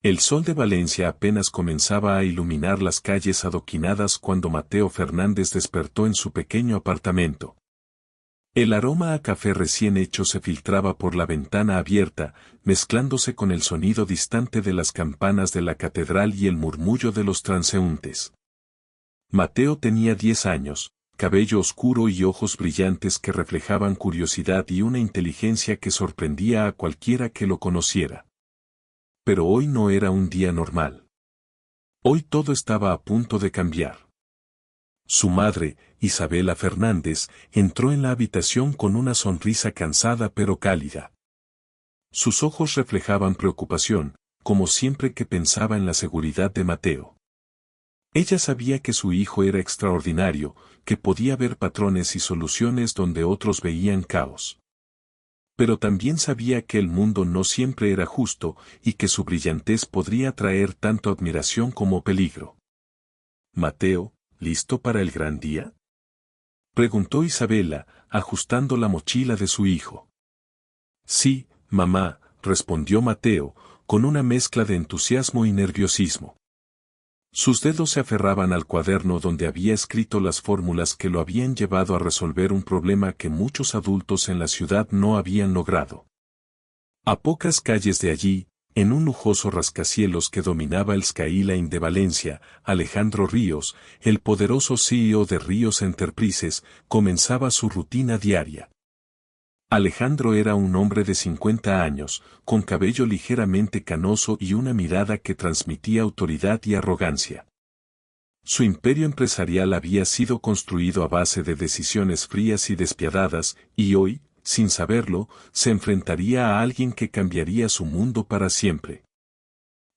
El sol de Valencia apenas comenzaba a iluminar las calles adoquinadas cuando Mateo Fernández despertó en su pequeño apartamento. El aroma a café recién hecho se filtraba por la ventana abierta, mezclándose con el sonido distante de las campanas de la catedral y el murmullo de los transeúntes. Mateo tenía 10 años, cabello oscuro y ojos brillantes que reflejaban curiosidad y una inteligencia que sorprendía a cualquiera que lo conociera. Pero hoy no era un día normal. Hoy todo estaba a punto de cambiar. Su madre, Isabela Fernández, entró en la habitación con una sonrisa cansada pero cálida. Sus ojos reflejaban preocupación, como siempre que pensaba en la seguridad de Mateo. Ella sabía que su hijo era extraordinario, que podía ver patrones y soluciones donde otros veían caos. Pero también sabía que el mundo no siempre era justo y que su brillantez podría traer tanto admiración como peligro. «Mateo, ¿listo para el gran día?», preguntó Isabela, ajustando la mochila de su hijo. «Sí, mamá», respondió Mateo, con una mezcla de entusiasmo y nerviosismo. Sus dedos se aferraban al cuaderno donde había escrito las fórmulas que lo habían llevado a resolver un problema que muchos adultos en la ciudad no habían logrado. A pocas calles de allí, en un lujoso rascacielos que dominaba el skyline de Valencia, Alejandro Ríos, el poderoso CEO de Ríos Enterprises, comenzaba su rutina diaria. Alejandro era un hombre de 50 años, con cabello ligeramente canoso y una mirada que transmitía autoridad y arrogancia. Su imperio empresarial había sido construido a base de decisiones frías y despiadadas, y hoy, sin saberlo, se enfrentaría a alguien que cambiaría su mundo para siempre.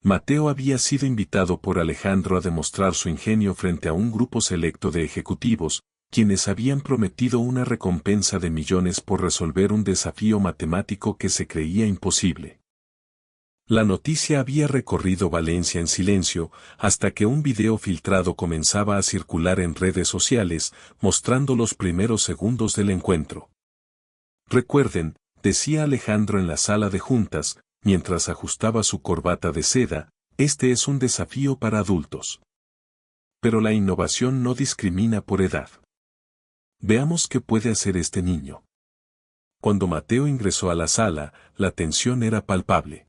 Mateo había sido invitado por Alejandro a demostrar su ingenio frente a un grupo selecto de ejecutivos, quienes habían prometido una recompensa de millones por resolver un desafío matemático que se creía imposible. La noticia había recorrido Valencia en silencio, hasta que un video filtrado comenzaba a circular en redes sociales, mostrando los primeros segundos del encuentro. «Recuerden», decía Alejandro en la sala de juntas, mientras ajustaba su corbata de seda, «este es un desafío para adultos. Pero la innovación no discrimina por edad. Veamos qué puede hacer este niño». Cuando Mateo ingresó a la sala, la tensión era palpable.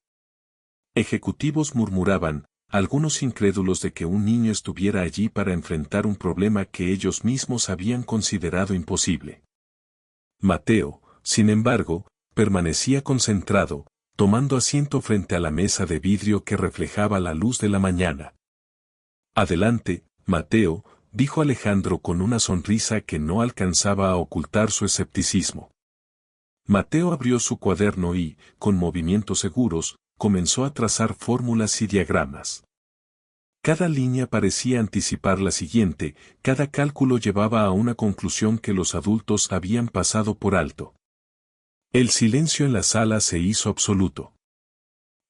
Ejecutivos murmuraban, algunos incrédulos de que un niño estuviera allí para enfrentar un problema que ellos mismos habían considerado imposible. Mateo, sin embargo, permanecía concentrado, tomando asiento frente a la mesa de vidrio que reflejaba la luz de la mañana. «Adelante, Mateo», dijo Alejandro con una sonrisa que no alcanzaba a ocultar su escepticismo. Mateo abrió su cuaderno y, con movimientos seguros, comenzó a trazar fórmulas y diagramas. Cada línea parecía anticipar la siguiente, cada cálculo llevaba a una conclusión que los adultos habían pasado por alto. El silencio en la sala se hizo absoluto.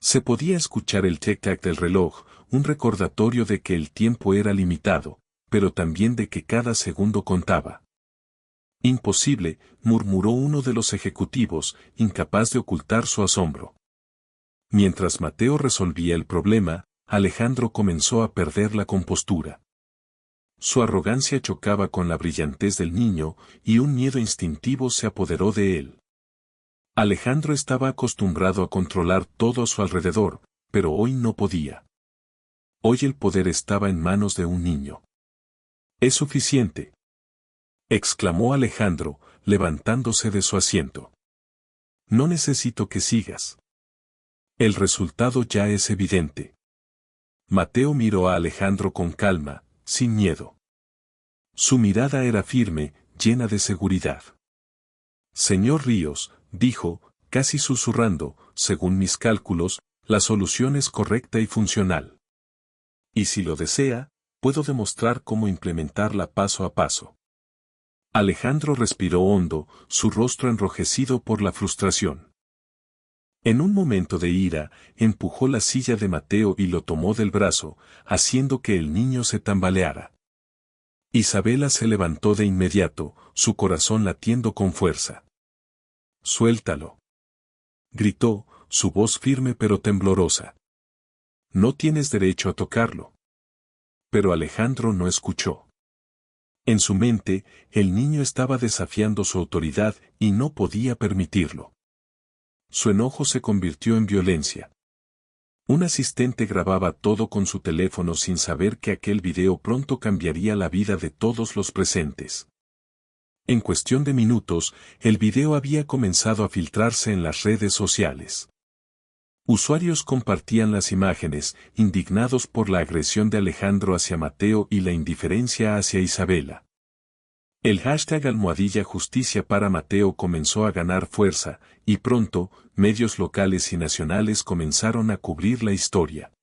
Se podía escuchar el tic-tac del reloj, un recordatorio de que el tiempo era limitado, pero también de que cada segundo contaba. «Imposible», murmuró uno de los ejecutivos, incapaz de ocultar su asombro. Mientras Mateo resolvía el problema, Alejandro comenzó a perder la compostura. Su arrogancia chocaba con la brillantez del niño, y un miedo instintivo se apoderó de él. Alejandro estaba acostumbrado a controlar todo a su alrededor, pero hoy no podía. Hoy el poder estaba en manos de un niño. «Es suficiente», exclamó Alejandro, levantándose de su asiento. «No necesito que sigas. El resultado ya es evidente». Mateo miró a Alejandro con calma, sin miedo. Su mirada era firme, llena de seguridad. «Señor Ríos», dijo, casi susurrando, «según mis cálculos, la solución es correcta y funcional. Y si lo desea, puedo demostrar cómo implementarla paso a paso». Alejandro respiró hondo, su rostro enrojecido por la frustración. En un momento de ira, empujó la silla de Mateo y lo tomó del brazo, haciendo que el niño se tambaleara. Isabela se levantó de inmediato, su corazón latiendo con fuerza. «Suéltalo», gritó, su voz firme pero temblorosa. no tienes derecho a tocarlo. Pero Alejandro no escuchó. En su mente, el niño estaba desafiando su autoridad y no podía permitirlo. Su enojo se convirtió en violencia. Un asistente grababa todo con su teléfono sin saber que aquel video pronto cambiaría la vida de todos los presentes. En cuestión de minutos, el video había comenzado a filtrarse en las redes sociales. Usuarios compartían las imágenes, indignados por la agresión de Alejandro hacia Mateo y la indiferencia hacia Isabela. El hashtag #Justicia para Mateo comenzó a ganar fuerza, y pronto, medios locales y nacionales comenzaron a cubrir la historia.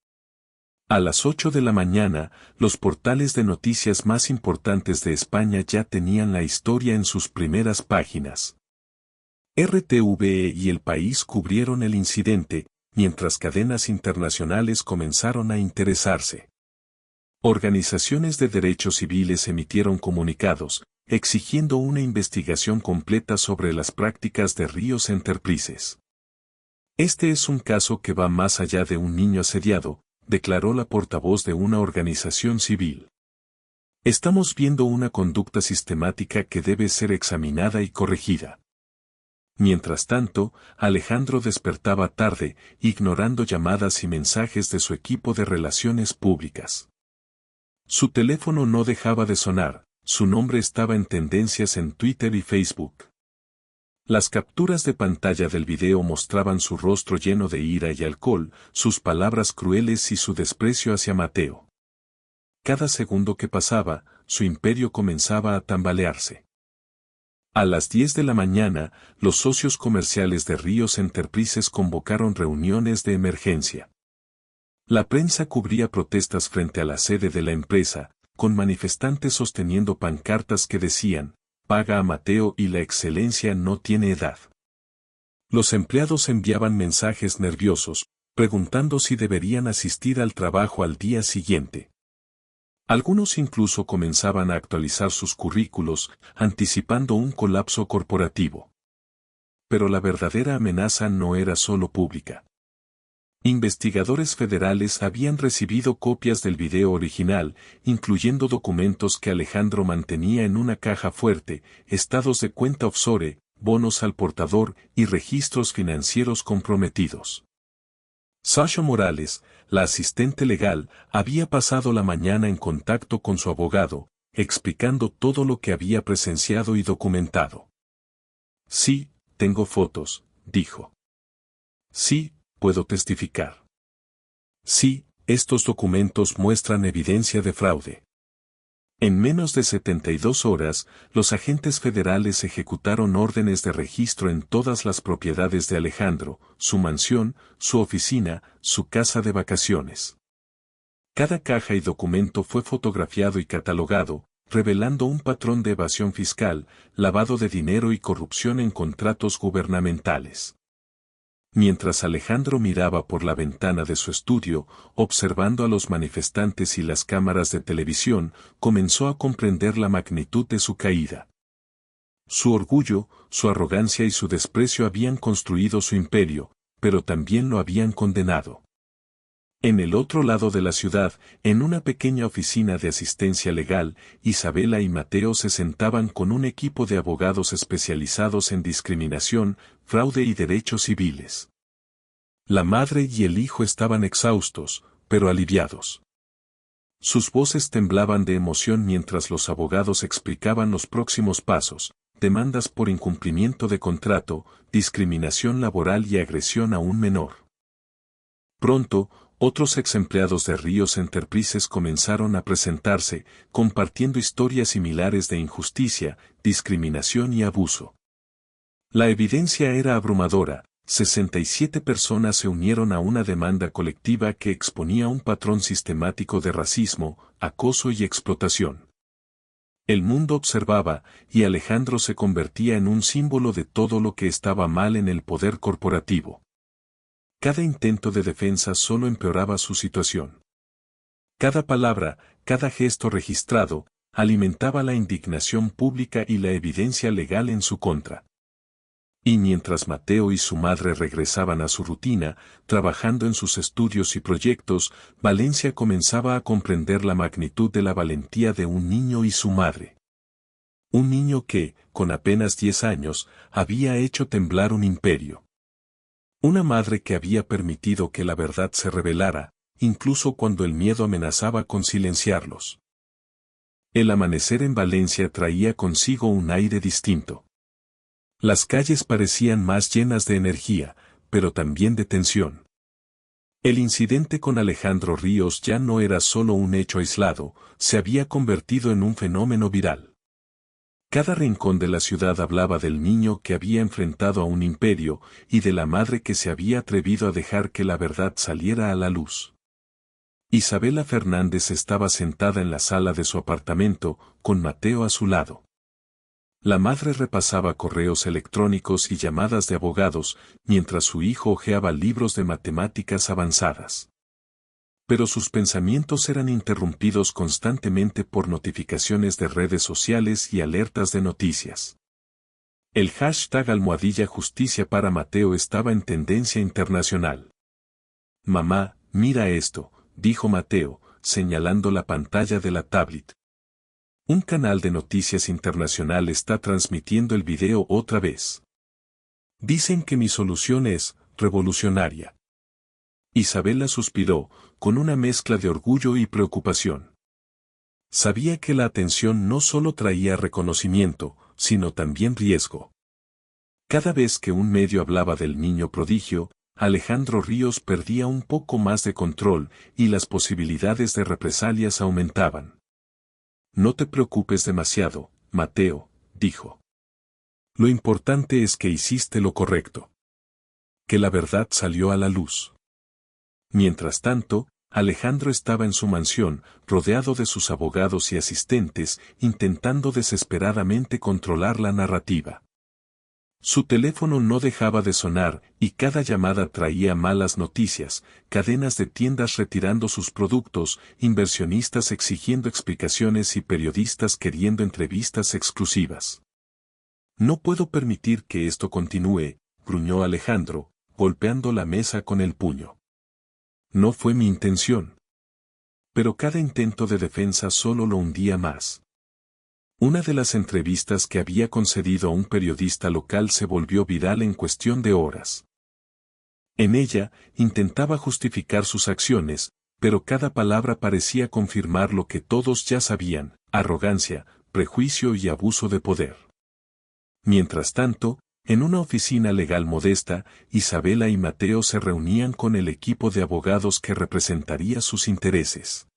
A las 8 de la mañana, los portales de noticias más importantes de España ya tenían la historia en sus primeras páginas. RTV y El País cubrieron el incidente, mientras cadenas internacionales comenzaron a interesarse. Organizaciones de derechos civiles emitieron comunicados, exigiendo una investigación completa sobre las prácticas de Ríos Enterprises. Este es un caso que va más allá de un niño asediado, declaró la portavoz de una organización civil. Estamos viendo una conducta sistemática que debe ser examinada y corregida. Mientras tanto, Alejandro despertaba tarde, ignorando llamadas y mensajes de su equipo de relaciones públicas. Su teléfono no dejaba de sonar, su nombre estaba en tendencias en Twitter y Facebook. Las capturas de pantalla del video mostraban su rostro lleno de ira y alcohol, sus palabras crueles y su desprecio hacia Mateo. Cada segundo que pasaba, su imperio comenzaba a tambalearse. A las 10 de la mañana, los socios comerciales de Ríos Enterprises convocaron reuniones de emergencia. La prensa cubría protestas frente a la sede de la empresa, con manifestantes sosteniendo pancartas que decían, "Paga a Mateo y la excelencia no tiene edad". Los empleados enviaban mensajes nerviosos, preguntando si deberían asistir al trabajo al día siguiente. Algunos incluso comenzaban a actualizar sus currículos, anticipando un colapso corporativo. Pero la verdadera amenaza no era solo pública. Investigadores federales habían recibido copias del video original, incluyendo documentos que Alejandro mantenía en una caja fuerte, estados de cuenta offshore, bonos al portador y registros financieros comprometidos. Sasha Morales, la asistente legal, había pasado la mañana en contacto con su abogado, explicando todo lo que había presenciado y documentado. Sí, tengo fotos, dijo. Sí, puedo testificar. Sí, estos documentos muestran evidencia de fraude. En menos de 72 horas, los agentes federales ejecutaron órdenes de registro en todas las propiedades de Alejandro, su mansión, su oficina, su casa de vacaciones. Cada caja y documento fue fotografiado y catalogado, revelando un patrón de evasión fiscal, lavado de dinero y corrupción en contratos gubernamentales. Mientras Alejandro miraba por la ventana de su estudio, observando a los manifestantes y las cámaras de televisión, comenzó a comprender la magnitud de su caída. Su orgullo, su arrogancia y su desprecio habían construido su imperio, pero también lo habían condenado. En el otro lado de la ciudad, en una pequeña oficina de asistencia legal, Isabela y Mateo se sentaban con un equipo de abogados especializados en discriminación, fraude y derechos civiles. La madre y el hijo estaban exhaustos, pero aliviados. Sus voces temblaban de emoción mientras los abogados explicaban los próximos pasos, demandas por incumplimiento de contrato, discriminación laboral y agresión a un menor. Pronto, otros ex empleados de Ríos Enterprises comenzaron a presentarse, compartiendo historias similares de injusticia, discriminación y abuso. La evidencia era abrumadora, 67 personas se unieron a una demanda colectiva que exponía un patrón sistemático de racismo, acoso y explotación. El mundo observaba, y Alejandro se convertía en un símbolo de todo lo que estaba mal en el poder corporativo. Cada intento de defensa solo empeoraba su situación. Cada palabra, cada gesto registrado, alimentaba la indignación pública y la evidencia legal en su contra. Y mientras Mateo y su madre regresaban a su rutina, trabajando en sus estudios y proyectos, Valencia comenzaba a comprender la magnitud de la valentía de un niño y su madre. Un niño que, con apenas 10 años, había hecho temblar un imperio. Una madre que había permitido que la verdad se revelara, incluso cuando el miedo amenazaba con silenciarlos. El amanecer en Valencia traía consigo un aire distinto. Las calles parecían más llenas de energía, pero también de tensión. El incidente con Alejandro Ríos ya no era solo un hecho aislado, se había convertido en un fenómeno viral. Cada rincón de la ciudad hablaba del niño que había enfrentado a un imperio y de la madre que se había atrevido a dejar que la verdad saliera a la luz. Isabela Fernández estaba sentada en la sala de su apartamento, con Mateo a su lado. La madre repasaba correos electrónicos y llamadas de abogados, mientras su hijo hojeaba libros de matemáticas avanzadas. Pero sus pensamientos eran interrumpidos constantemente por notificaciones de redes sociales y alertas de noticias. El hashtag #Justicia para Mateo estaba en tendencia internacional. «Mamá, mira esto», dijo Mateo, señalando la pantalla de la tablet. Un canal de noticias internacional está transmitiendo el video otra vez. Dicen que mi solución es revolucionaria. Isabela suspiró, con una mezcla de orgullo y preocupación. Sabía que la atención no solo traía reconocimiento, sino también riesgo. Cada vez que un medio hablaba del niño prodigio, Alejandro Ríos perdía un poco más de control y las posibilidades de represalias aumentaban. «No te preocupes demasiado, Mateo», dijo. «Lo importante es que hiciste lo correcto. Que la verdad salió a la luz». Mientras tanto, Alejandro estaba en su mansión, rodeado de sus abogados y asistentes, intentando desesperadamente controlar la narrativa. Su teléfono no dejaba de sonar, y cada llamada traía malas noticias, cadenas de tiendas retirando sus productos, inversionistas exigiendo explicaciones y periodistas queriendo entrevistas exclusivas. «No puedo permitir que esto continúe», gruñó Alejandro, golpeando la mesa con el puño. «No fue mi intención». Pero cada intento de defensa solo lo hundía más. Una de las entrevistas que había concedido a un periodista local se volvió viral en cuestión de horas. En ella, intentaba justificar sus acciones, pero cada palabra parecía confirmar lo que todos ya sabían: arrogancia, prejuicio y abuso de poder. Mientras tanto, en una oficina legal modesta, Isabela y Mateo se reunían con el equipo de abogados que representaría sus intereses.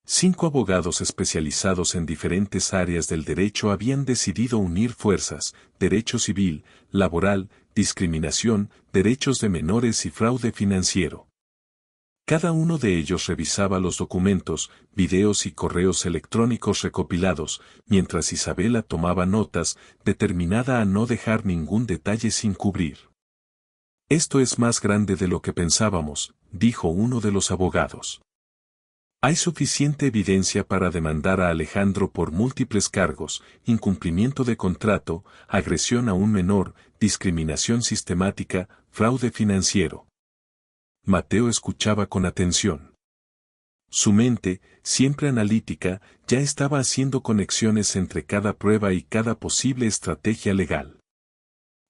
5 abogados especializados en diferentes áreas del derecho habían decidido unir fuerzas: derecho civil, laboral, discriminación, derechos de menores y fraude financiero. Cada uno de ellos revisaba los documentos, videos y correos electrónicos recopilados, mientras Isabela tomaba notas, determinada a no dejar ningún detalle sin cubrir. «Esto es más grande de lo que pensábamos», dijo uno de los abogados. «Hay suficiente evidencia para demandar a Alejandro por múltiples cargos: incumplimiento de contrato, agresión a un menor, discriminación sistemática, fraude financiero». Mateo escuchaba con atención. Su mente, siempre analítica, ya estaba haciendo conexiones entre cada prueba y cada posible estrategia legal.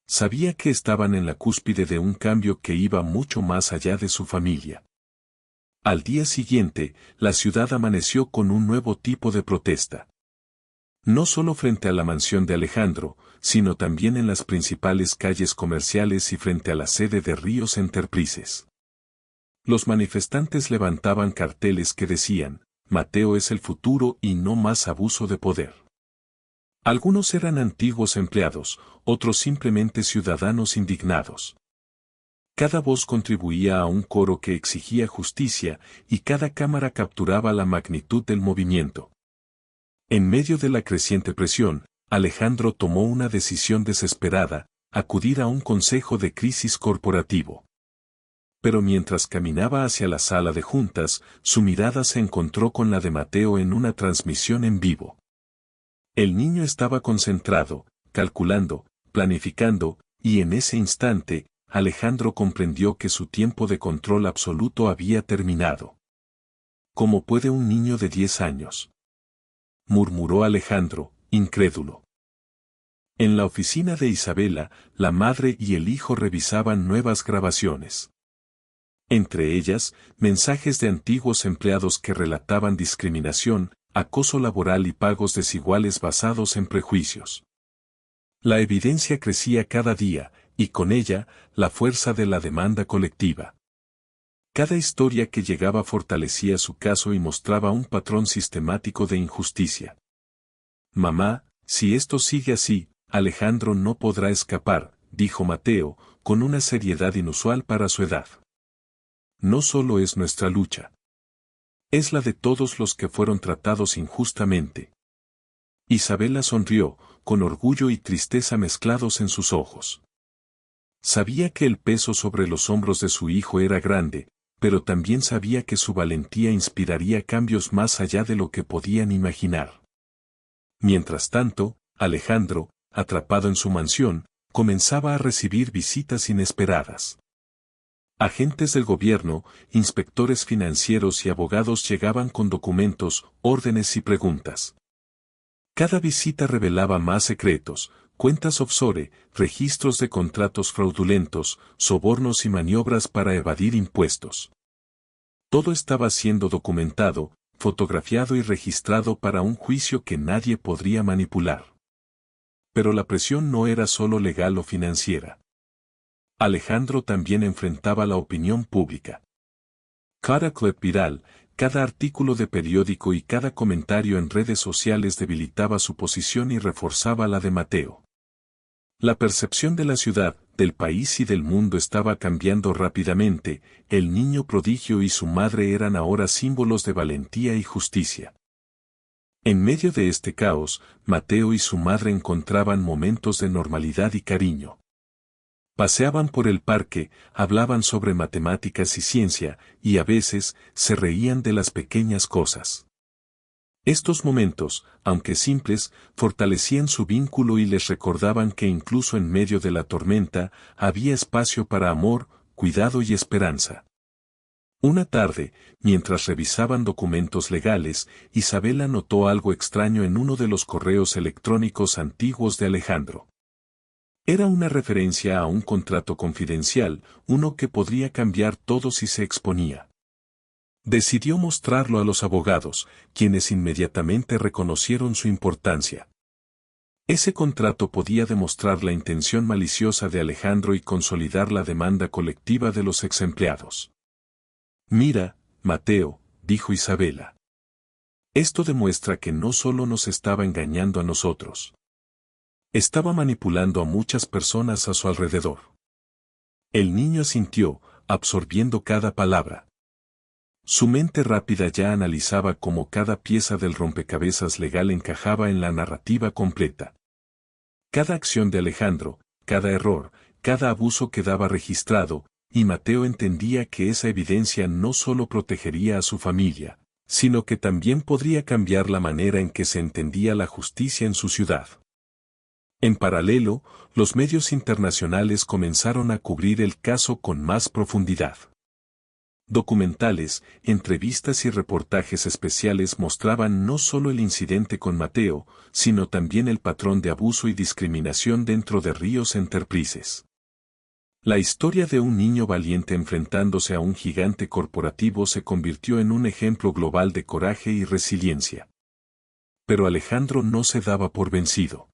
Sabía que estaban en la cúspide de un cambio que iba mucho más allá de su familia. Al día siguiente, la ciudad amaneció con un nuevo tipo de protesta. No solo frente a la mansión de Alejandro, sino también en las principales calles comerciales y frente a la sede de Ríos Enterprises. Los manifestantes levantaban carteles que decían: «Mateo es el futuro y no más abuso de poder». Algunos eran antiguos empleados, otros simplemente ciudadanos indignados. Cada voz contribuía a un coro que exigía justicia, y cada cámara capturaba la magnitud del movimiento. En medio de la creciente presión, Alejandro tomó una decisión desesperada: acudir a un consejo de crisis corporativo. Pero mientras caminaba hacia la sala de juntas, su mirada se encontró con la de Mateo en una transmisión en vivo. El niño estaba concentrado, calculando, planificando, y en ese instante, Alejandro comprendió que su tiempo de control absoluto había terminado. ¿Cómo puede un niño de 10 años? Murmuró Alejandro, incrédulo. En la oficina de Isabela, la madre y el hijo revisaban nuevas grabaciones. Entre ellas, mensajes de antiguos empleados que relataban discriminación, acoso laboral y pagos desiguales basados en prejuicios. La evidencia crecía cada día, y con ella, la fuerza de la demanda colectiva. Cada historia que llegaba fortalecía su caso y mostraba un patrón sistemático de injusticia. Mamá, si esto sigue así, Alejandro no podrá escapar, dijo Mateo, con una seriedad inusual para su edad. No solo es nuestra lucha. Es la de todos los que fueron tratados injustamente. Isabela sonrió, con orgullo y tristeza mezclados en sus ojos. Sabía que el peso sobre los hombros de su hijo era grande, pero también sabía que su valentía inspiraría cambios más allá de lo que podían imaginar. Mientras tanto, Alejandro, atrapado en su mansión, comenzaba a recibir visitas inesperadas. Agentes del gobierno, inspectores financieros y abogados llegaban con documentos, órdenes y preguntas. Cada visita revelaba más secretos, cuentas offshore, registros de contratos fraudulentos, sobornos y maniobras para evadir impuestos. Todo estaba siendo documentado, fotografiado y registrado para un juicio que nadie podría manipular. Pero la presión no era solo legal o financiera. Alejandro también enfrentaba la opinión pública. Cada clip viral, cada artículo de periódico y cada comentario en redes sociales debilitaba su posición y reforzaba la de Mateo. La percepción de la ciudad, del país y del mundo estaba cambiando rápidamente, el niño prodigio y su madre eran ahora símbolos de valentía y justicia. En medio de este caos, Mateo y su madre encontraban momentos de normalidad y cariño. Paseaban por el parque, hablaban sobre matemáticas y ciencia, y a veces se reían de las pequeñas cosas. Estos momentos, aunque simples, fortalecían su vínculo y les recordaban que incluso en medio de la tormenta, había espacio para amor, cuidado y esperanza. Una tarde, mientras revisaban documentos legales, Isabela notó algo extraño en uno de los correos electrónicos antiguos de Alejandro. Era una referencia a un contrato confidencial, uno que podría cambiar todo si se exponía. Decidió mostrarlo a los abogados, quienes inmediatamente reconocieron su importancia. Ese contrato podía demostrar la intención maliciosa de Alejandro y consolidar la demanda colectiva de los exempleados. Mira, Mateo, dijo Isabela. Esto demuestra que no solo nos estaba engañando a nosotros. Estaba manipulando a muchas personas a su alrededor. El niño asintió, absorbiendo cada palabra. Su mente rápida ya analizaba cómo cada pieza del rompecabezas legal encajaba en la narrativa completa. Cada acción de Alejandro, cada error, cada abuso quedaba registrado, y Mateo entendía que esa evidencia no solo protegería a su familia, sino que también podría cambiar la manera en que se entendía la justicia en su ciudad. En paralelo, los medios internacionales comenzaron a cubrir el caso con más profundidad. Documentales, entrevistas y reportajes especiales mostraban no solo el incidente con Mateo, sino también el patrón de abuso y discriminación dentro de Rios Enterprises. La historia de un niño valiente enfrentándose a un gigante corporativo se convirtió en un ejemplo global de coraje y resiliencia. Pero Alejandro no se daba por vencido.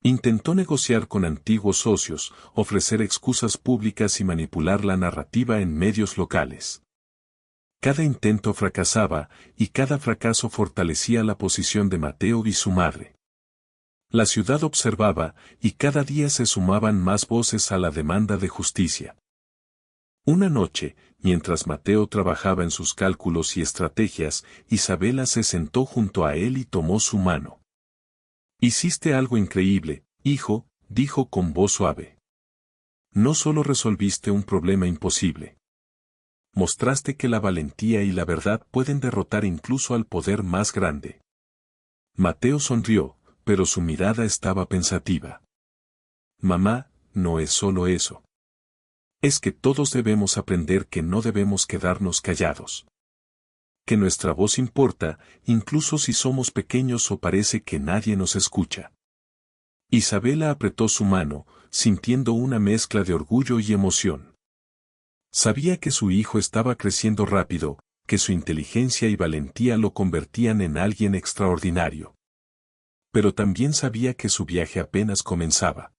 Intentó negociar con antiguos socios, ofrecer excusas públicas y manipular la narrativa en medios locales. Cada intento fracasaba, y cada fracaso fortalecía la posición de Mateo y su madre. La ciudad observaba, y cada día se sumaban más voces a la demanda de justicia. Una noche, mientras Mateo trabajaba en sus cálculos y estrategias, Isabela se sentó junto a él y tomó su mano. Hiciste algo increíble, hijo, dijo con voz suave. No solo resolviste un problema imposible. Mostraste que la valentía y la verdad pueden derrotar incluso al poder más grande. Mateo sonrió, pero su mirada estaba pensativa. Mamá, no es solo eso. Es que todos debemos aprender que no debemos quedarnos callados. Que nuestra voz importa, incluso si somos pequeños o parece que nadie nos escucha. Isabela apretó su mano, sintiendo una mezcla de orgullo y emoción. Sabía que su hijo estaba creciendo rápido, que su inteligencia y valentía lo convertían en alguien extraordinario. Pero también sabía que su viaje apenas comenzaba.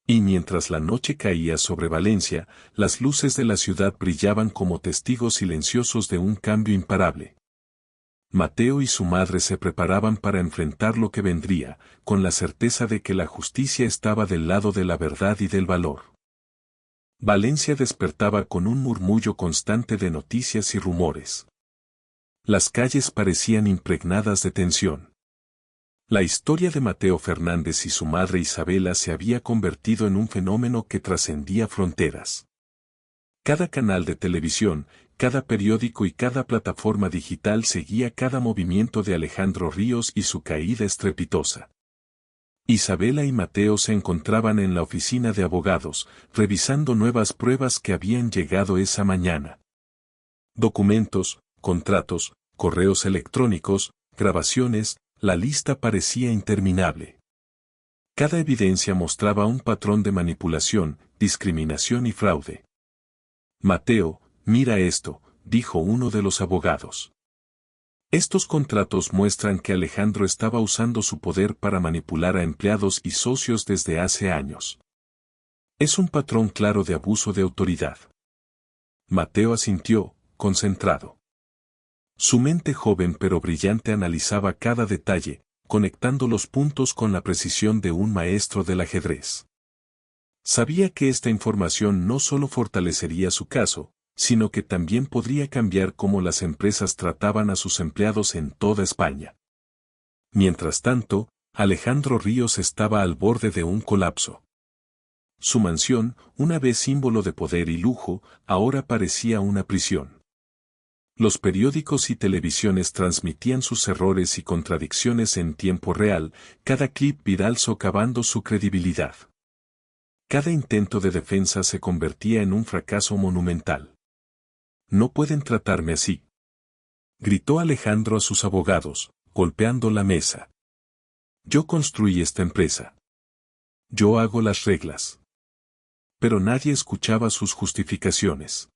Y mientras la noche caía sobre Valencia, las luces de la ciudad brillaban como testigos silenciosos de un cambio imparable. Mateo y su madre se preparaban para enfrentar lo que vendría, con la certeza de que la justicia estaba del lado de la verdad y del valor. Valencia despertaba con un murmullo constante de noticias y rumores. Las calles parecían impregnadas de tensión. La historia de Mateo Fernández y su madre Isabela se había convertido en un fenómeno que trascendía fronteras. Cada canal de televisión, cada periódico y cada plataforma digital seguía cada movimiento de Alejandro Ríos y su caída estrepitosa. Isabela y Mateo se encontraban en la oficina de abogados, revisando nuevas pruebas que habían llegado esa mañana. Documentos, contratos, correos electrónicos, grabaciones, la lista parecía interminable. Cada evidencia mostraba un patrón de manipulación, discriminación y fraude. Mateo, mira esto, dijo uno de los abogados. Estos contratos muestran que Alejandro estaba usando su poder para manipular a empleados y socios desde hace años. Es un patrón claro de abuso de autoridad. Mateo asintió, concentrado. Su mente joven pero brillante analizaba cada detalle, conectando los puntos con la precisión de un maestro del ajedrez. Sabía que esta información no solo fortalecería su caso, sino que también podría cambiar cómo las empresas trataban a sus empleados en toda España. Mientras tanto, Alejandro Ríos estaba al borde de un colapso. Su mansión, una vez símbolo de poder y lujo, ahora parecía una prisión. Los periódicos y televisiones transmitían sus errores y contradicciones en tiempo real, cada clip viral socavando su credibilidad. Cada intento de defensa se convertía en un fracaso monumental. No pueden tratarme así, gritó Alejandro a sus abogados, golpeando la mesa. Yo construí esta empresa. Yo hago las reglas. Pero nadie escuchaba sus justificaciones.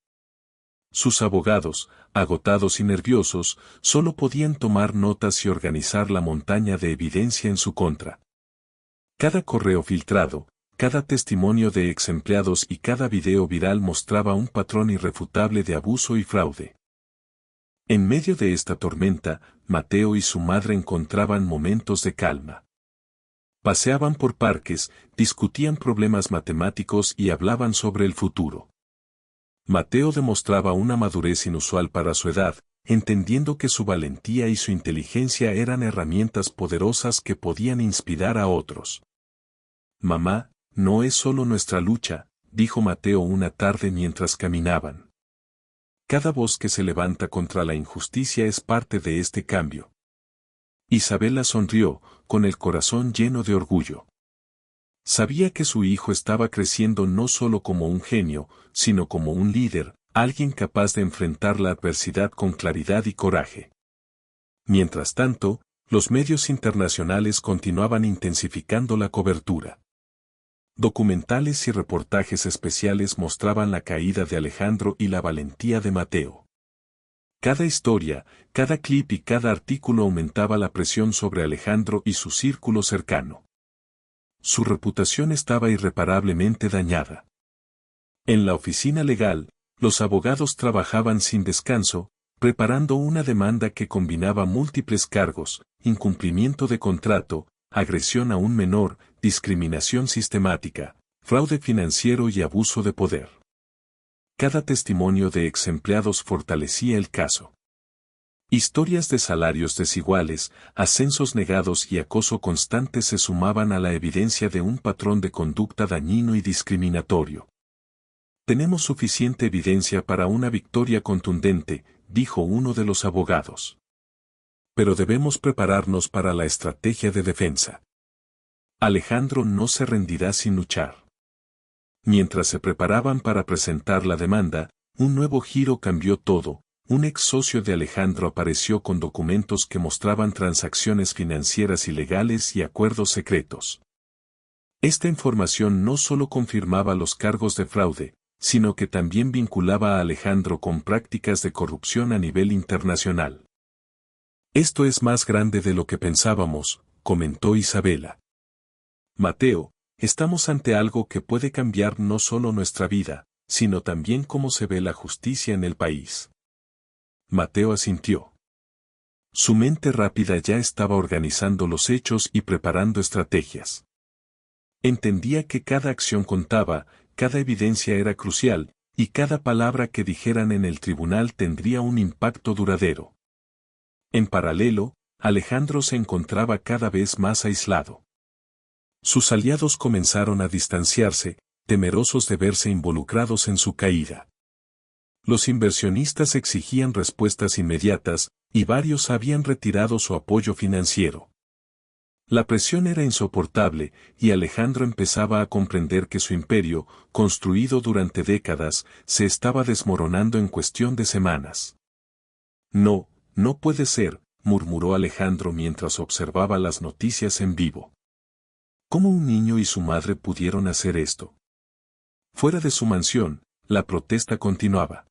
Sus abogados, agotados y nerviosos, solo podían tomar notas y organizar la montaña de evidencia en su contra. Cada correo filtrado, cada testimonio de ex empleados y cada video viral mostraba un patrón irrefutable de abuso y fraude. En medio de esta tormenta, Mateo y su madre encontraban momentos de calma. Paseaban por parques, discutían problemas matemáticos y hablaban sobre el futuro. Mateo demostraba una madurez inusual para su edad, entendiendo que su valentía y su inteligencia eran herramientas poderosas que podían inspirar a otros. Mamá, no es solo nuestra lucha, dijo Mateo una tarde mientras caminaban. Cada voz que se levanta contra la injusticia es parte de este cambio. Isabela sonrió, con el corazón lleno de orgullo. Sabía que su hijo estaba creciendo no solo como un genio, sino como un líder, alguien capaz de enfrentar la adversidad con claridad y coraje. Mientras tanto, los medios internacionales continuaban intensificando la cobertura. Documentales y reportajes especiales mostraban la caída de Alejandro y la valentía de Mateo. Cada historia, cada clip y cada artículo aumentaba la presión sobre Alejandro y su círculo cercano. Su reputación estaba irreparablemente dañada. En la oficina legal, los abogados trabajaban sin descanso, preparando una demanda que combinaba múltiples cargos, incumplimiento de contrato, agresión a un menor, discriminación sistemática, fraude financiero y abuso de poder. Cada testimonio de ex empleados fortalecía el caso. Historias de salarios desiguales, ascensos negados y acoso constante se sumaban a la evidencia de un patrón de conducta dañino y discriminatorio. Tenemos suficiente evidencia para una victoria contundente, dijo uno de los abogados. Pero debemos prepararnos para la estrategia de defensa. Alejandro no se rendirá sin luchar. Mientras se preparaban para presentar la demanda, un nuevo giro cambió todo. Un ex socio de Alejandro apareció con documentos que mostraban transacciones financieras ilegales y acuerdos secretos. Esta información no solo confirmaba los cargos de fraude, sino que también vinculaba a Alejandro con prácticas de corrupción a nivel internacional. Esto es más grande de lo que pensábamos, comentó Isabela. Mateo, estamos ante algo que puede cambiar no solo nuestra vida, sino también cómo se ve la justicia en el país. Mateo asintió. Su mente rápida ya estaba organizando los hechos y preparando estrategias. Entendía que cada acción contaba, cada evidencia era crucial, y cada palabra que dijeran en el tribunal tendría un impacto duradero. En paralelo, Alejandro se encontraba cada vez más aislado. Sus aliados comenzaron a distanciarse, temerosos de verse involucrados en su caída. Los inversionistas exigían respuestas inmediatas, y varios habían retirado su apoyo financiero. La presión era insoportable, y Alejandro empezaba a comprender que su imperio, construido durante décadas, se estaba desmoronando en cuestión de semanas. No, no puede ser, murmuró Alejandro mientras observaba las noticias en vivo. ¿Cómo un niño y su madre pudieron hacer esto? Fuera de su mansión, la protesta continuaba.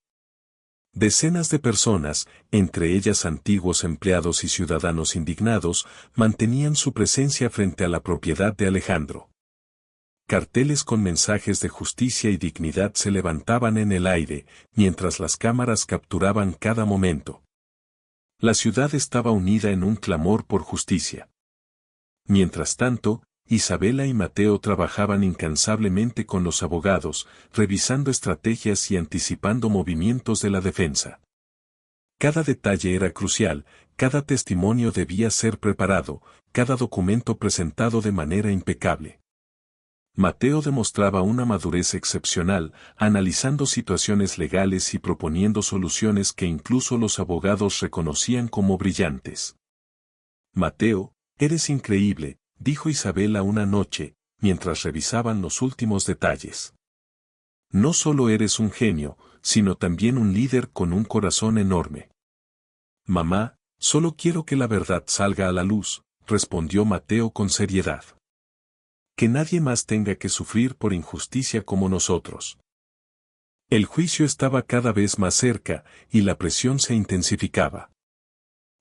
Decenas de personas, entre ellas antiguos empleados y ciudadanos indignados, mantenían su presencia frente a la propiedad de Alejandro. Carteles con mensajes de justicia y dignidad se levantaban en el aire, mientras las cámaras capturaban cada momento. La ciudad estaba unida en un clamor por justicia. Mientras tanto, Isabela y Mateo trabajaban incansablemente con los abogados, revisando estrategias y anticipando movimientos de la defensa. Cada detalle era crucial, cada testimonio debía ser preparado, cada documento presentado de manera impecable. Mateo demostraba una madurez excepcional, analizando situaciones legales y proponiendo soluciones que incluso los abogados reconocían como brillantes. Mateo, eres increíble, dijo Isabela una noche, mientras revisaban los últimos detalles. No solo eres un genio, sino también un líder con un corazón enorme. Mamá, solo quiero que la verdad salga a la luz, respondió Mateo con seriedad. Que nadie más tenga que sufrir por injusticia como nosotros. El juicio estaba cada vez más cerca, y la presión se intensificaba.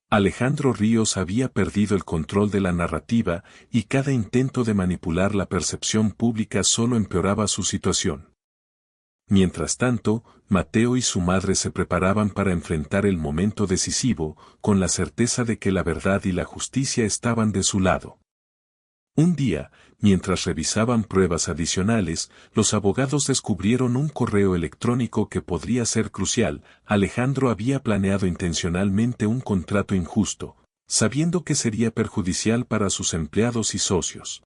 Alejandro Ríos había perdido el control de la narrativa, y cada intento de manipular la percepción pública solo empeoraba su situación. Mientras tanto, Mateo y su madre se preparaban para enfrentar el momento decisivo, con la certeza de que la verdad y la justicia estaban de su lado. Un día, mientras revisaban pruebas adicionales, los abogados descubrieron un correo electrónico que podría ser crucial. Alejandro había planeado intencionalmente un contrato injusto, sabiendo que sería perjudicial para sus empleados y socios.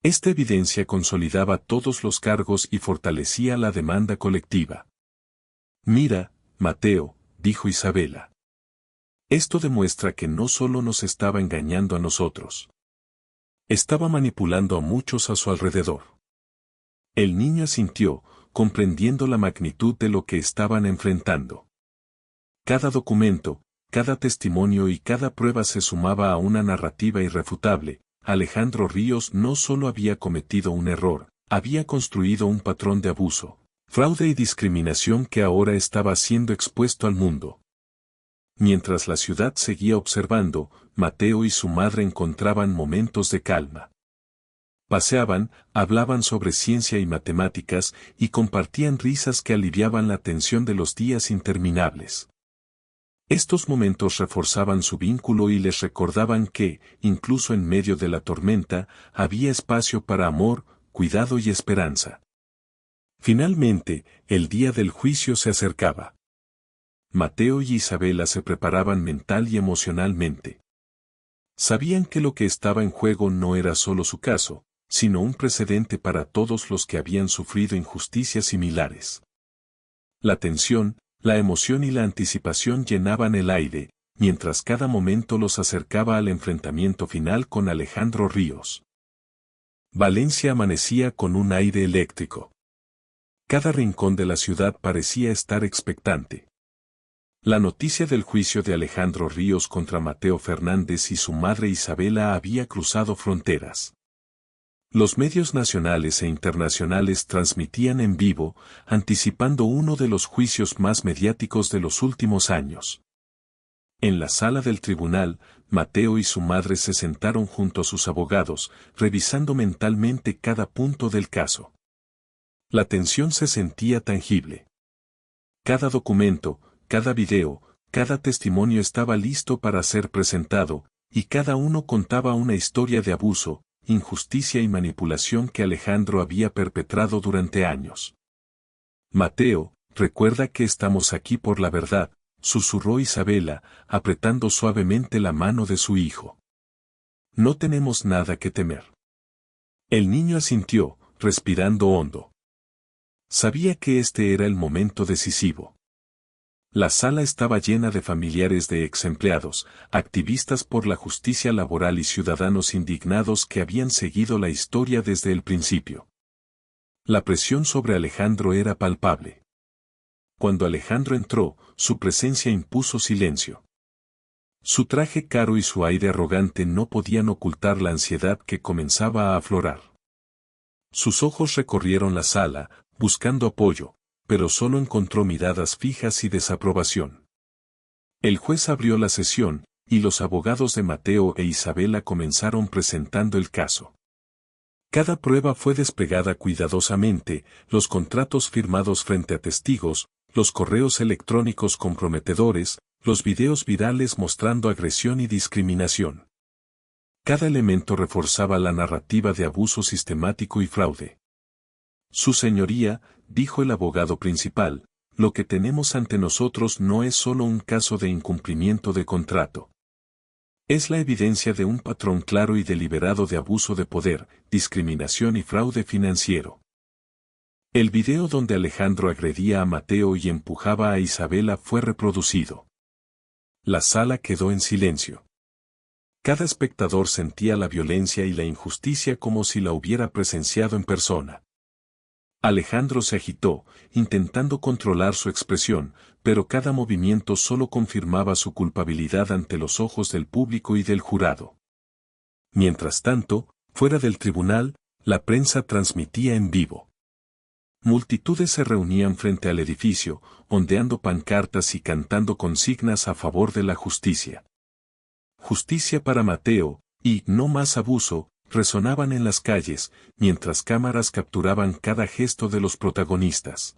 Esta evidencia consolidaba todos los cargos y fortalecía la demanda colectiva. Mira, Mateo, dijo Isabela. Esto demuestra que no solo nos estaba engañando a nosotros. Estaba manipulando a muchos a su alrededor. El niño asintió, comprendiendo la magnitud de lo que estaban enfrentando. Cada documento, cada testimonio y cada prueba se sumaba a una narrativa irrefutable. Alejandro Ríos no solo había cometido un error, había construido un patrón de abuso, fraude y discriminación que ahora estaba siendo expuesto al mundo. Mientras la ciudad seguía observando, Mateo y su madre encontraban momentos de calma. Paseaban, hablaban sobre ciencia y matemáticas, y compartían risas que aliviaban la tensión de los días interminables. Estos momentos reforzaban su vínculo y les recordaban que, incluso en medio de la tormenta, había espacio para amor, cuidado y esperanza. Finalmente, el día del juicio se acercaba. Mateo y Isabela se preparaban mental y emocionalmente. Sabían que lo que estaba en juego no era solo su caso, sino un precedente para todos los que habían sufrido injusticias similares. La tensión, la emoción y la anticipación llenaban el aire, mientras cada momento los acercaba al enfrentamiento final con Alejandro Ríos. Valencia amanecía con un aire eléctrico. Cada rincón de la ciudad parecía estar expectante. La noticia del juicio de Alejandro Ríos contra Mateo Fernández y su madre Isabela había cruzado fronteras. Los medios nacionales e internacionales transmitían en vivo, anticipando uno de los juicios más mediáticos de los últimos años. En la sala del tribunal, Mateo y su madre se sentaron junto a sus abogados, revisando mentalmente cada punto del caso. La tensión se sentía tangible. Cada documento, cada video, cada testimonio estaba listo para ser presentado, y cada uno contaba una historia de abuso, injusticia y manipulación que Alejandro había perpetrado durante años. Mateo, recuerda que estamos aquí por la verdad, susurró Isabela, apretando suavemente la mano de su hijo. No tenemos nada que temer. El niño asintió, respirando hondo. Sabía que este era el momento decisivo. La sala estaba llena de familiares de ex empleados, activistas por la justicia laboral y ciudadanos indignados que habían seguido la historia desde el principio. La presión sobre Alejandro era palpable. Cuando Alejandro entró, su presencia impuso silencio. Su traje caro y su aire arrogante no podían ocultar la ansiedad que comenzaba a aflorar. Sus ojos recorrieron la sala, buscando apoyo, pero solo encontró miradas fijas y desaprobación. El juez abrió la sesión, y los abogados de Mateo e Isabela comenzaron presentando el caso. Cada prueba fue desplegada cuidadosamente, los contratos firmados frente a testigos, los correos electrónicos comprometedores, los videos virales mostrando agresión y discriminación. Cada elemento reforzaba la narrativa de abuso sistemático y fraude. Su señoría, dijo el abogado principal, lo que tenemos ante nosotros no es solo un caso de incumplimiento de contrato. Es la evidencia de un patrón claro y deliberado de abuso de poder, discriminación y fraude financiero. El video donde Alejandro agredía a Mateo y empujaba a Isabela fue reproducido. La sala quedó en silencio. Cada espectador sentía la violencia y la injusticia como si la hubiera presenciado en persona. Alejandro se agitó, intentando controlar su expresión, pero cada movimiento solo confirmaba su culpabilidad ante los ojos del público y del jurado. Mientras tanto, fuera del tribunal, la prensa transmitía en vivo. Multitudes se reunían frente al edificio, ondeando pancartas y cantando consignas a favor de la justicia. Justicia para Mateo, y no más abuso, resonaban en las calles, mientras cámaras capturaban cada gesto de los protagonistas.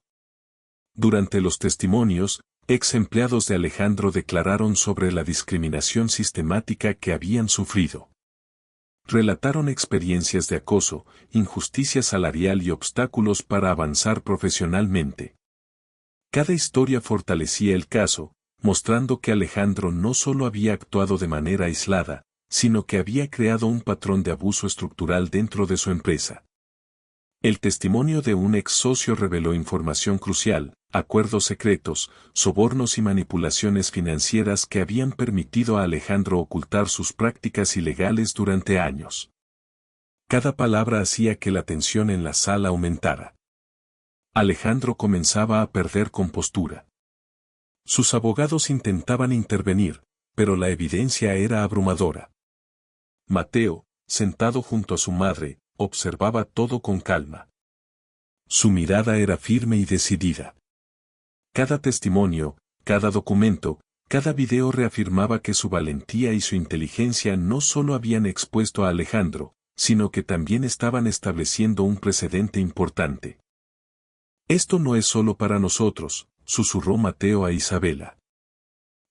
Durante los testimonios, ex empleados de Alejandro declararon sobre la discriminación sistemática que habían sufrido. Relataron experiencias de acoso, injusticia salarial y obstáculos para avanzar profesionalmente. Cada historia fortalecía el caso, mostrando que Alejandro no solo había actuado de manera aislada, sino que había creado un patrón de abuso estructural dentro de su empresa. El testimonio de un ex socio reveló información crucial, acuerdos secretos, sobornos y manipulaciones financieras que habían permitido a Alejandro ocultar sus prácticas ilegales durante años. Cada palabra hacía que la tensión en la sala aumentara. Alejandro comenzaba a perder compostura. Sus abogados intentaban intervenir, pero la evidencia era abrumadora. Mateo, sentado junto a su madre, observaba todo con calma. Su mirada era firme y decidida. Cada testimonio, cada documento, cada video reafirmaba que su valentía y su inteligencia no solo habían expuesto a Alejandro, sino que también estaban estableciendo un precedente importante. Esto no es solo para nosotros, susurró Mateo a Isabela.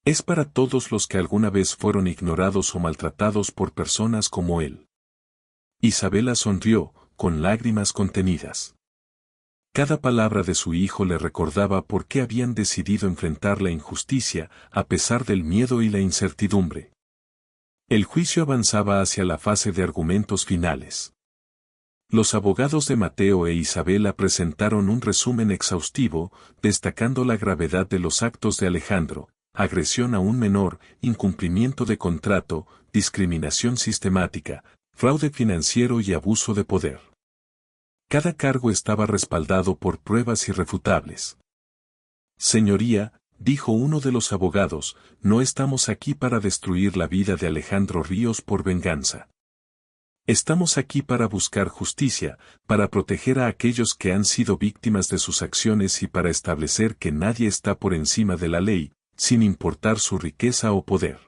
Es para todos los que alguna vez fueron ignorados o maltratados por personas como él. Isabela sonrió, con lágrimas contenidas. Cada palabra de su hijo le recordaba por qué habían decidido enfrentar la injusticia, a pesar del miedo y la incertidumbre. El juicio avanzaba hacia la fase de argumentos finales. Los abogados de Mateo e Isabela presentaron un resumen exhaustivo, destacando la gravedad de los actos de Alejandro: agresión a un menor, incumplimiento de contrato, discriminación sistemática, fraude financiero y abuso de poder. Cada cargo estaba respaldado por pruebas irrefutables. Señoría, dijo uno de los abogados, no estamos aquí para destruir la vida de Alejandro Ríos por venganza. Estamos aquí para buscar justicia, para proteger a aquellos que han sido víctimas de sus acciones y para establecer que nadie está por encima de la ley, sin importar su riqueza o poder.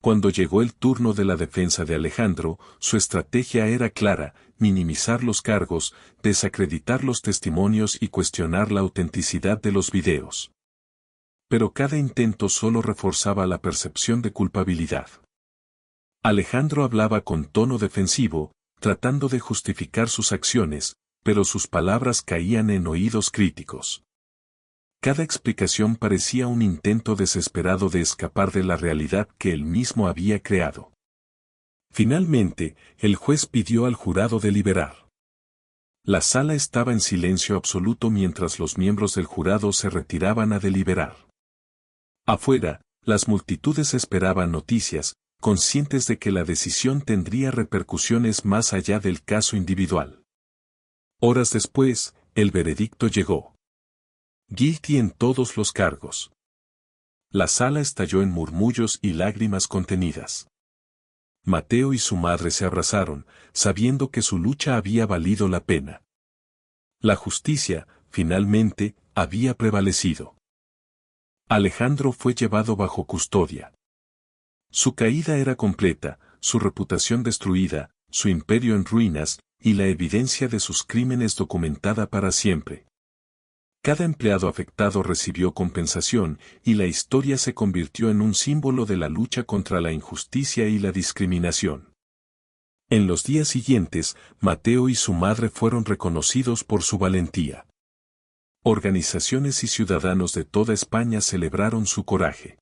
Cuando llegó el turno de la defensa de Alejandro, su estrategia era clara: minimizar los cargos, desacreditar los testimonios y cuestionar la autenticidad de los videos. Pero cada intento solo reforzaba la percepción de culpabilidad. Alejandro hablaba con tono defensivo, tratando de justificar sus acciones, pero sus palabras caían en oídos críticos. Cada explicación parecía un intento desesperado de escapar de la realidad que él mismo había creado. Finalmente, el juez pidió al jurado deliberar. La sala estaba en silencio absoluto mientras los miembros del jurado se retiraban a deliberar. Afuera, las multitudes esperaban noticias, conscientes de que la decisión tendría repercusiones más allá del caso individual. Horas después, el veredicto llegó. Guilty en todos los cargos. La sala estalló en murmullos y lágrimas contenidas. Mateo y su madre se abrazaron, sabiendo que su lucha había valido la pena. La justicia, finalmente, había prevalecido. Alejandro fue llevado bajo custodia. Su caída era completa, su reputación destruida, su imperio en ruinas, y la evidencia de sus crímenes documentada para siempre. Cada empleado afectado recibió compensación, y la historia se convirtió en un símbolo de la lucha contra la injusticia y la discriminación. En los días siguientes, Mateo y su madre fueron reconocidos por su valentía. Organizaciones y ciudadanos de toda España celebraron su coraje.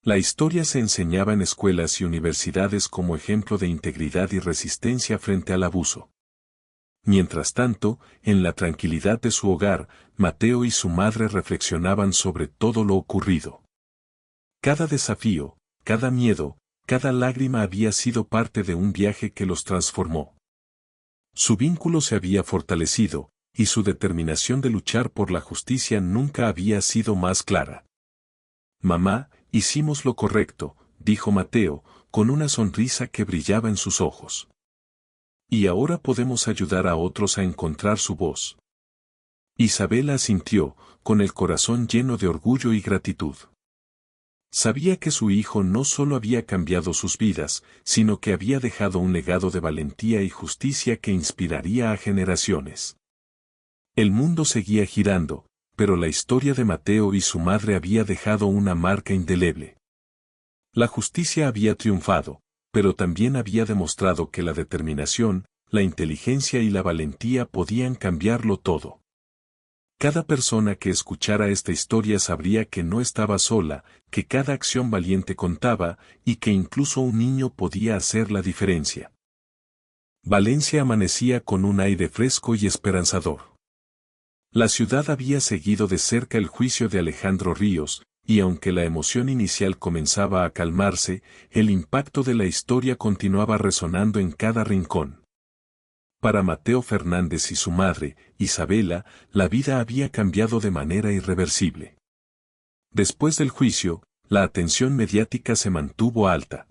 La historia se enseñaba en escuelas y universidades como ejemplo de integridad y resistencia frente al abuso. Mientras tanto, en la tranquilidad de su hogar, Mateo y su madre reflexionaban sobre todo lo ocurrido. Cada desafío, cada miedo, cada lágrima había sido parte de un viaje que los transformó. Su vínculo se había fortalecido, y su determinación de luchar por la justicia nunca había sido más clara. Mamá, hicimos lo correcto, dijo Mateo, con una sonrisa que brillaba en sus ojos. Y ahora podemos ayudar a otros a encontrar su voz. Isabela asintió, con el corazón lleno de orgullo y gratitud. Sabía que su hijo no solo había cambiado sus vidas, sino que había dejado un legado de valentía y justicia que inspiraría a generaciones. El mundo seguía girando, pero la historia de Mateo y su madre había dejado una marca indeleble. La justicia había triunfado, pero también había demostrado que la determinación, la inteligencia y la valentía podían cambiarlo todo. Cada persona que escuchara esta historia sabría que no estaba sola, que cada acción valiente contaba, y que incluso un niño podía hacer la diferencia. Valencia amanecía con un aire fresco y esperanzador. La ciudad había seguido de cerca el juicio de Alejandro Ríos, y aunque la emoción inicial comenzaba a calmarse, el impacto de la historia continuaba resonando en cada rincón. Para Mateo Fernández y su madre, Isabela, la vida había cambiado de manera irreversible. Después del juicio, la atención mediática se mantuvo alta.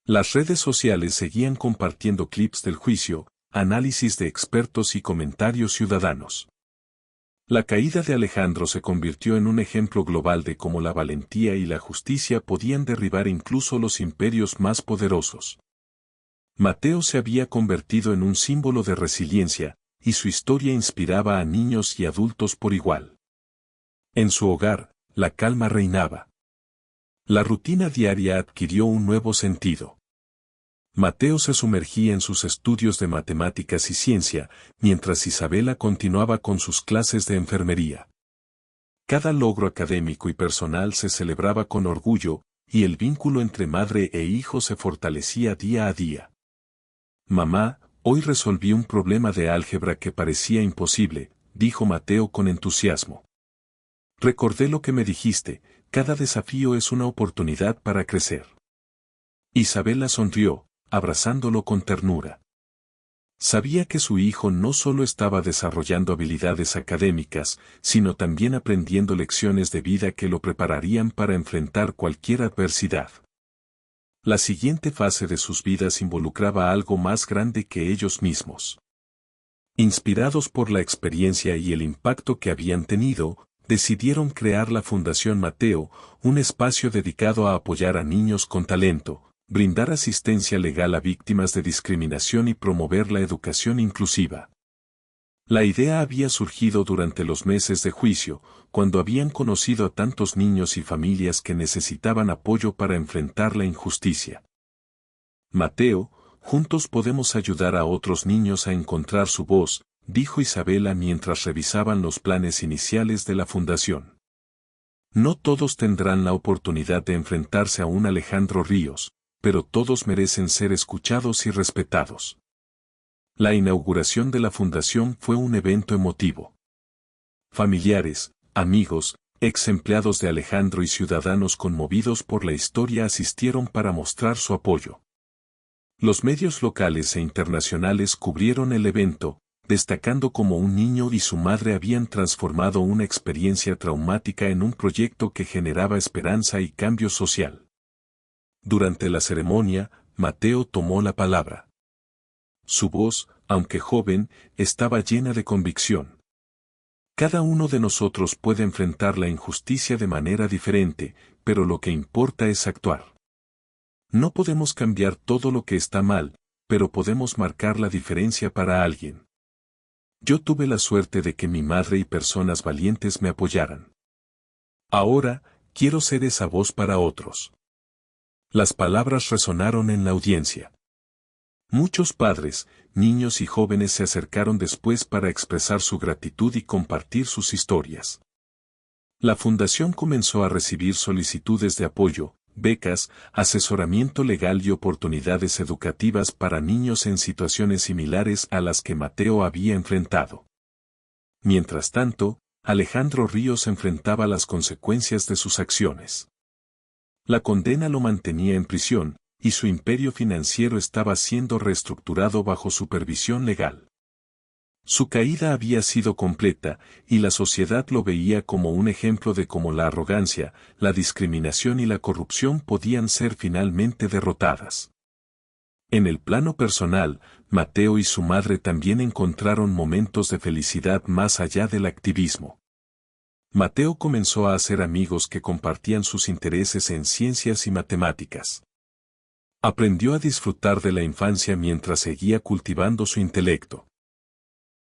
Las redes sociales seguían compartiendo clips del juicio, análisis de expertos y comentarios ciudadanos. La caída de Alejandro se convirtió en un ejemplo global de cómo la valentía y la justicia podían derribar incluso los imperios más poderosos. Mateo se había convertido en un símbolo de resiliencia, y su historia inspiraba a niños y adultos por igual. En su hogar, la calma reinaba. La rutina diaria adquirió un nuevo sentido. Mateo se sumergía en sus estudios de matemáticas y ciencia, mientras Isabela continuaba con sus clases de enfermería. Cada logro académico y personal se celebraba con orgullo, y el vínculo entre madre e hijo se fortalecía día a día. Mamá, hoy resolví un problema de álgebra que parecía imposible, dijo Mateo con entusiasmo. Recordé lo que me dijiste, cada desafío es una oportunidad para crecer. Isabela sonrió, abrazándolo con ternura. Sabía que su hijo no solo estaba desarrollando habilidades académicas, sino también aprendiendo lecciones de vida que lo prepararían para enfrentar cualquier adversidad. La siguiente fase de sus vidas involucraba algo más grande que ellos mismos. Inspirados por la experiencia y el impacto que habían tenido, decidieron crear la Fundación Mateo, un espacio dedicado a apoyar a niños con talento, brindar asistencia legal a víctimas de discriminación y promover la educación inclusiva. La idea había surgido durante los meses de juicio, cuando habían conocido a tantos niños y familias que necesitaban apoyo para enfrentar la injusticia. Mateo, juntos podemos ayudar a otros niños a encontrar su voz, dijo Isabela mientras revisaban los planes iniciales de la fundación. No todos tendrán la oportunidad de enfrentarse a un Alejandro Ríos, pero todos merecen ser escuchados y respetados. La inauguración de la fundación fue un evento emotivo. Familiares, amigos, ex empleados de Alejandro y ciudadanos conmovidos por la historia asistieron para mostrar su apoyo. Los medios locales e internacionales cubrieron el evento, destacando cómo un niño y su madre habían transformado una experiencia traumática en un proyecto que generaba esperanza y cambio social. Durante la ceremonia, Mateo tomó la palabra. Su voz, aunque joven, estaba llena de convicción. Cada uno de nosotros puede enfrentar la injusticia de manera diferente, pero lo que importa es actuar. No podemos cambiar todo lo que está mal, pero podemos marcar la diferencia para alguien. Yo tuve la suerte de que mi madre y personas valientes me apoyaran. Ahora, quiero ser esa voz para otros. Las palabras resonaron en la audiencia. Muchos padres, niños y jóvenes se acercaron después para expresar su gratitud y compartir sus historias. La fundación comenzó a recibir solicitudes de apoyo, becas, asesoramiento legal y oportunidades educativas para niños en situaciones similares a las que Mateo había enfrentado. Mientras tanto, Alejandro Ríos enfrentaba las consecuencias de sus acciones. La condena lo mantenía en prisión, y su imperio financiero estaba siendo reestructurado bajo supervisión legal. Su caída había sido completa, y la sociedad lo veía como un ejemplo de cómo la arrogancia, la discriminación y la corrupción podían ser finalmente derrotadas. En el plano personal, Mateo y su madre también encontraron momentos de felicidad más allá del activismo. Mateo comenzó a hacer amigos que compartían sus intereses en ciencias y matemáticas. Aprendió a disfrutar de la infancia mientras seguía cultivando su intelecto.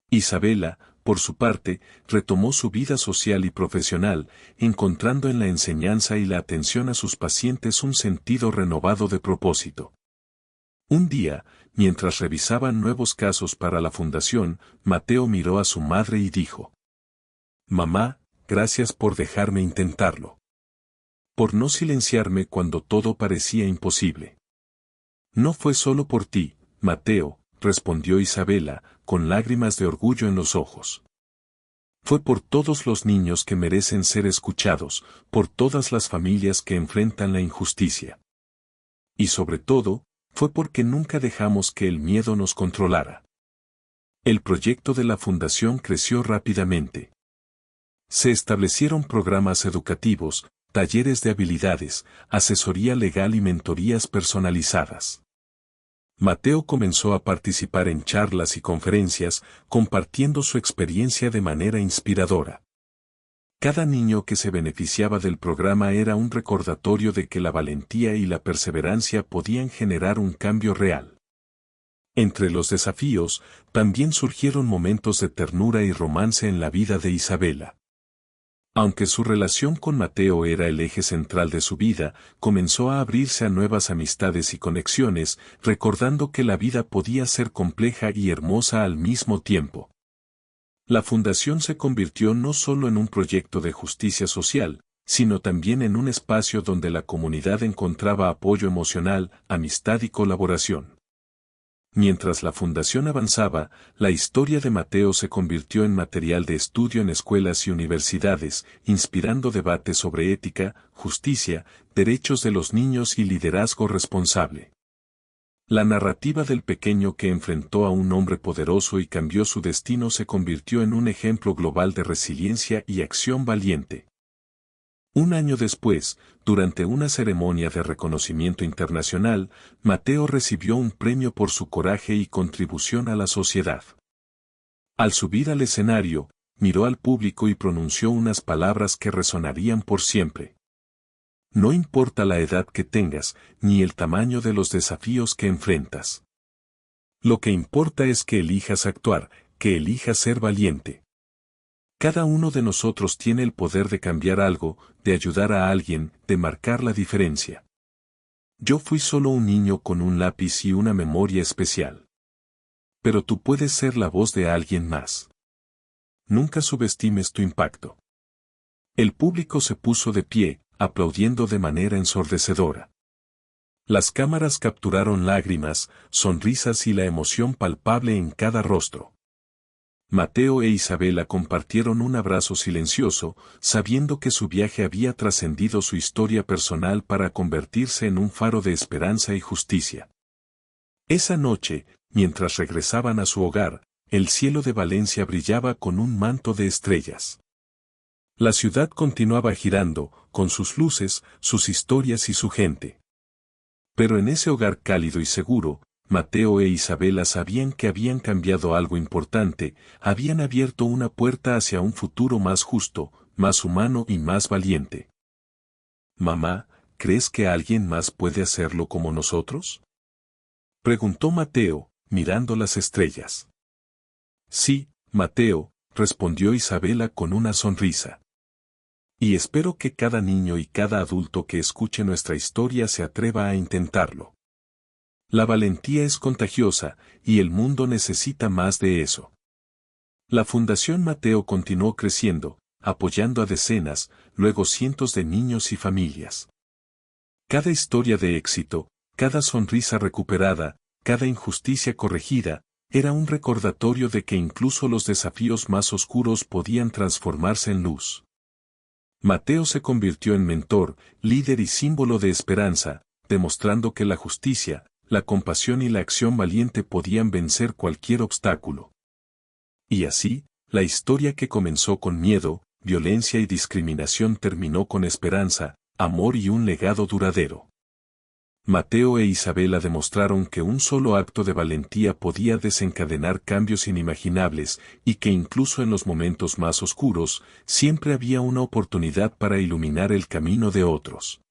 Isabela, por su parte, retomó su vida social y profesional, encontrando en la enseñanza y la atención a sus pacientes un sentido renovado de propósito. Un día, mientras revisaban nuevos casos para la fundación, Mateo miró a su madre y dijo: «Mamá, gracias por dejarme intentarlo. Por no silenciarme cuando todo parecía imposible». «No fue solo por ti, Mateo», respondió Isabela, con lágrimas de orgullo en los ojos. «Fue por todos los niños que merecen ser escuchados, por todas las familias que enfrentan la injusticia. Y sobre todo, fue porque nunca dejamos que el miedo nos controlara». El proyecto de la fundación creció rápidamente. Se establecieron programas educativos, talleres de habilidades, asesoría legal y mentorías personalizadas. Mateo comenzó a participar en charlas y conferencias, compartiendo su experiencia de manera inspiradora. Cada niño que se beneficiaba del programa era un recordatorio de que la valentía y la perseverancia podían generar un cambio real. Entre los desafíos, también surgieron momentos de ternura y romance en la vida de Isabela. Aunque su relación con Mateo era el eje central de su vida, comenzó a abrirse a nuevas amistades y conexiones, recordando que la vida podía ser compleja y hermosa al mismo tiempo. La fundación se convirtió no solo en un proyecto de justicia social, sino también en un espacio donde la comunidad encontraba apoyo emocional, amistad y colaboración. Mientras la fundación avanzaba, la historia de Mateo se convirtió en material de estudio en escuelas y universidades, inspirando debates sobre ética, justicia, derechos de los niños y liderazgo responsable. La narrativa del pequeño que enfrentó a un hombre poderoso y cambió su destino se convirtió en un ejemplo global de resiliencia y acción valiente. Un año después, durante una ceremonia de reconocimiento internacional, Mateo recibió un premio por su coraje y contribución a la sociedad. Al subir al escenario, miró al público y pronunció unas palabras que resonarían por siempre. No importa la edad que tengas, ni el tamaño de los desafíos que enfrentas. Lo que importa es que elijas actuar, que elijas ser valiente. Cada uno de nosotros tiene el poder de cambiar algo, de ayudar a alguien, de marcar la diferencia. Yo fui solo un niño con un lápiz y una memoria especial. Pero tú puedes ser la voz de alguien más. Nunca subestimes tu impacto. El público se puso de pie, aplaudiendo de manera ensordecedora. Las cámaras capturaron lágrimas, sonrisas y la emoción palpable en cada rostro. Mateo e Isabela compartieron un abrazo silencioso, sabiendo que su viaje había trascendido su historia personal para convertirse en un faro de esperanza y justicia. Esa noche, mientras regresaban a su hogar, el cielo de Valencia brillaba con un manto de estrellas. La ciudad continuaba girando, con sus luces, sus historias y su gente. Pero en ese hogar cálido y seguro, Mateo e Isabela sabían que habían cambiado algo importante, habían abierto una puerta hacia un futuro más justo, más humano y más valiente. «Mamá, ¿crees que alguien más puede hacerlo como nosotros?», preguntó Mateo, mirando las estrellas. «Sí, Mateo», respondió Isabela con una sonrisa. «Y espero que cada niño y cada adulto que escuche nuestra historia se atreva a intentarlo. La valentía es contagiosa, y el mundo necesita más de eso». La Fundación Mateo continuó creciendo, apoyando a decenas, luego cientos de niños y familias. Cada historia de éxito, cada sonrisa recuperada, cada injusticia corregida, era un recordatorio de que incluso los desafíos más oscuros podían transformarse en luz. Mateo se convirtió en mentor, líder y símbolo de esperanza, demostrando que la justicia, la compasión y la acción valiente podían vencer cualquier obstáculo. Y así, la historia que comenzó con miedo, violencia y discriminación terminó con esperanza, amor y un legado duradero. Mateo e Isabela demostraron que un solo acto de valentía podía desencadenar cambios inimaginables y que incluso en los momentos más oscuros, siempre había una oportunidad para iluminar el camino de otros.